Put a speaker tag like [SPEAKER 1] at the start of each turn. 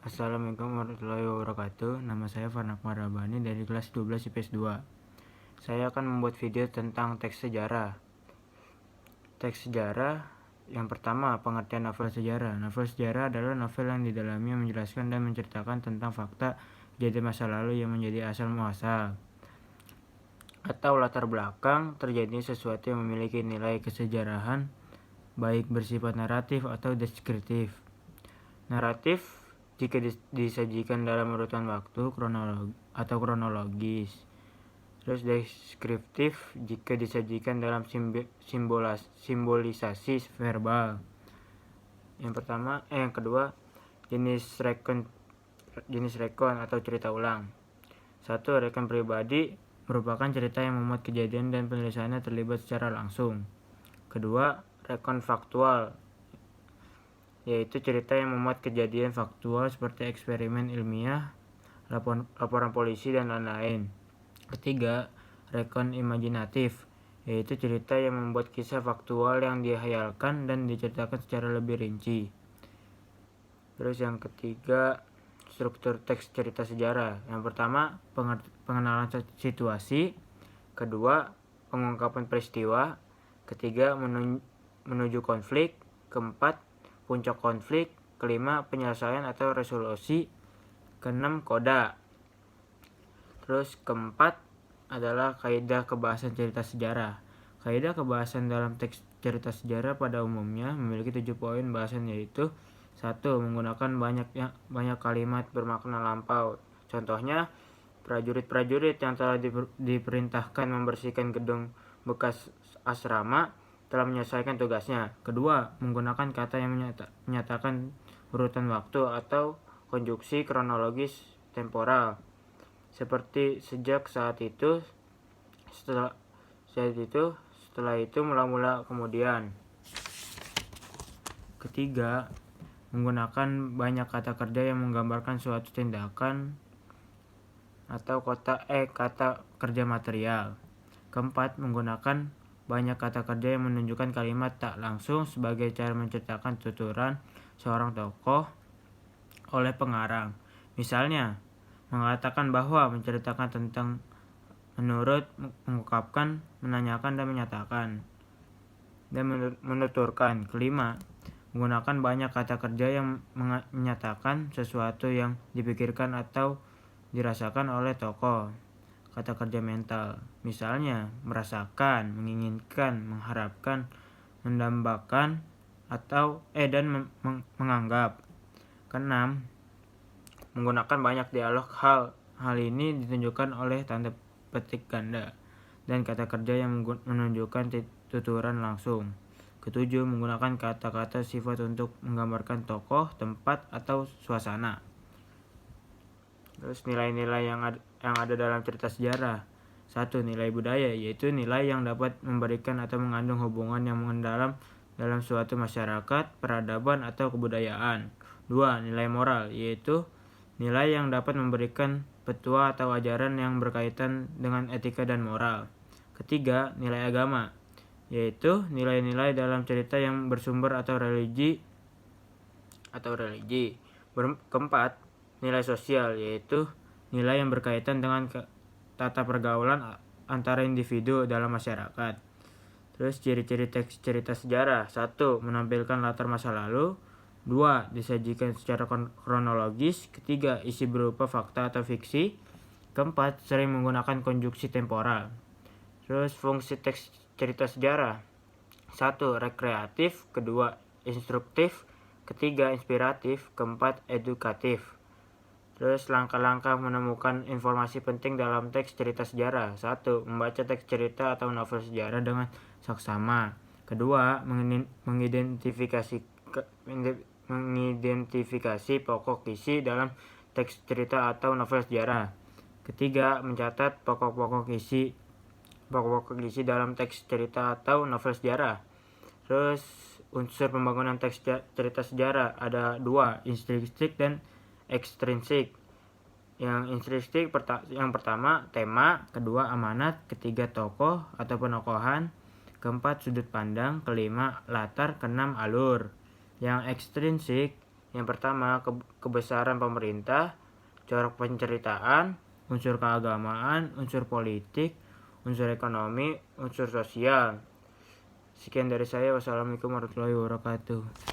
[SPEAKER 1] Assalamualaikum warahmatullahi wabarakatuh. Nama saya Farnak Marabani dari kelas 12 IPS 2. Saya akan membuat video tentang teks sejarah. Teks sejarah yang pertama, pengertian novel sejarah. Novel sejarah adalah novel yang di dalamnya menjelaskan dan menceritakan tentang fakta kejadian masa lalu yang menjadi asal muasal atau latar belakang terjadinya sesuatu yang memiliki nilai kesejarahan, baik bersifat naratif atau deskriptif. Naratif jika disajikan dalam urutan waktu kronologis. Terus deskriptif jika disajikan dalam simbolisasi verbal. Yang kedua, jenis rekon atau cerita ulang. 1. Rekon pribadi merupakan cerita yang memuat kejadian dan penulisannya terlibat secara langsung. Kedua, rekon faktual, yaitu cerita yang memuat kejadian faktual seperti eksperimen ilmiah, laporan polisi, dan lain-lain. Ketiga, rekon imajinatif, yaitu cerita yang membuat kisah faktual yang dihayalkan dan diceritakan secara lebih rinci. Terus yang ketiga, struktur teks cerita sejarah. Yang pertama, pengenalan situasi. Kedua, pengungkapan peristiwa. Ketiga, menuju konflik. Keempat, puncak konflik. Kelima, penyelesaian atau resolusi. Keenam, koda. Terus keempat adalah kaidah kebahasan cerita sejarah. Kaidah kebahasan dalam teks cerita sejarah pada umumnya memiliki 7 poin bahasan, yaitu 1. Menggunakan banyak kalimat bermakna lampau. Contohnya, prajurit-prajurit yang telah diperintahkan membersihkan gedung bekas asrama telah menyelesaikan tugasnya. Kedua, menggunakan kata yang menyatakan urutan waktu atau konjungsi kronologis temporal, seperti sejak saat itu, setelah itu, mula-mula, kemudian. Ketiga, menggunakan banyak kata kerja yang menggambarkan suatu tindakan atau kata kerja material. Keempat, menggunakan banyak kata kerja yang menunjukkan kalimat tak langsung sebagai cara menceritakan tuturan seorang tokoh oleh pengarang. Misalnya, mengatakan bahwa, menceritakan tentang, menurut, mengungkapkan, menanyakan, dan menyatakan, dan menuturkan. Kelima, menggunakan banyak kata kerja yang menyatakan sesuatu yang dipikirkan atau dirasakan oleh tokoh. Kata kerja mental, misalnya merasakan, menginginkan, mengharapkan, mendambakan, atau dan menganggap. Keenam, menggunakan banyak dialog. Hal ini ditunjukkan oleh tanda petik ganda dan kata kerja yang menunjukkan tuturan langsung. Ketujuh, menggunakan kata-kata sifat untuk menggambarkan tokoh, tempat, atau suasana. Terus nilai-nilai yang ada dalam cerita sejarah. 1. Nilai budaya, yaitu nilai yang dapat memberikan atau mengandung hubungan yang mendalam dalam suatu masyarakat, peradaban, atau kebudayaan. 2. Nilai moral, yaitu nilai yang dapat memberikan petua atau ajaran yang berkaitan dengan etika dan moral. Ketiga, nilai agama, yaitu nilai-nilai dalam cerita yang bersumber atau religi. Keempat, nilai sosial, yaitu nilai yang berkaitan dengan tata pergaulan antara individu dalam masyarakat. Terus ciri-ciri teks cerita sejarah. 1. Menampilkan latar masa lalu. 2. Disajikan secara kronologis. Ketiga, isi berupa fakta atau fiksi. Keempat, sering menggunakan konjungsi temporal. Terus fungsi teks cerita sejarah. 1. Rekreatif. Kedua, instruktif. Ketiga, inspiratif. Keempat, edukatif. Terus langkah-langkah menemukan informasi penting dalam teks cerita sejarah. 1. Membaca teks cerita atau novel sejarah dengan saksama. Kedua, mengidentifikasi pokok isi dalam teks cerita atau novel sejarah. Ketiga, mencatat pokok-pokok isi dalam teks cerita atau novel sejarah. Terus unsur pembangunan teks cerita sejarah ada 2, intrinsik dan ekstrinsik. Yang intrinsik yang pertama tema, kedua amanat, ketiga tokoh atau penokohan, keempat sudut pandang, kelima latar, keenam alur. Yang ekstrinsik Yang pertama, kebesaran pemerintah, corak penceritaan, unsur keagamaan, unsur politik, unsur ekonomi, unsur sosial. Sekian dari saya. Wassalamualaikum warahmatullahi wabarakatuh.